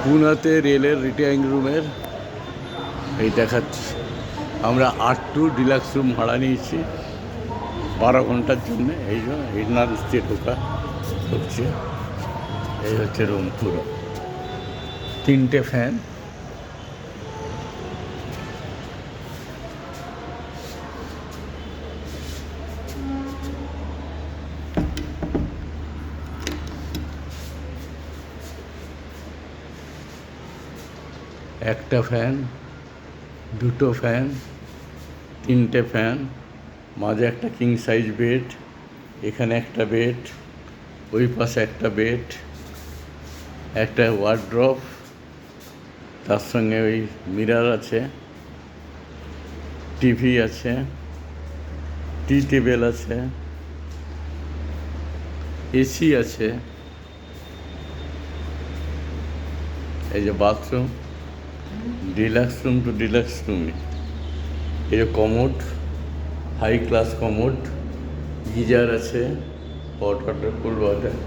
পুনাতে রেলের রিটায়ারিং রুমের এই দেখাচ্ছি। আমরা 8-2 ডিলাক্স রুম ভাড়া নিয়েছি 12 ঘন্টার জন্যে। এই জন্য হিডনার স্টে ঢুকছে। এই হচ্ছে রুম পুরো, 3টে ফ্যান, একটা ফ্যান, 2টো ফ্যান, 3টে ফ্যান, মাঝে একটা কিং সাইজ বেড, এখানে একটা বেড, ওই পাশে একটা বেড, একটা ওয়ার্ড্রপ, তার সঙ্গে ওই মিরর আছে, টিভি আছে, টি টেবিল আছে, এসি আছে, এই যে bathroom, deluxe room to deluxe রুমই। এই যে commode, high class commode, geyser আছে, হট ওয়াটার, কোল্ড ওয়াটার।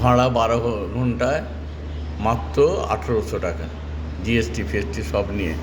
ভাড়া 12 ঘন্টায় মাত্র 1800 টাকা, জিএসটি ফিএসটি সব নিয়ে।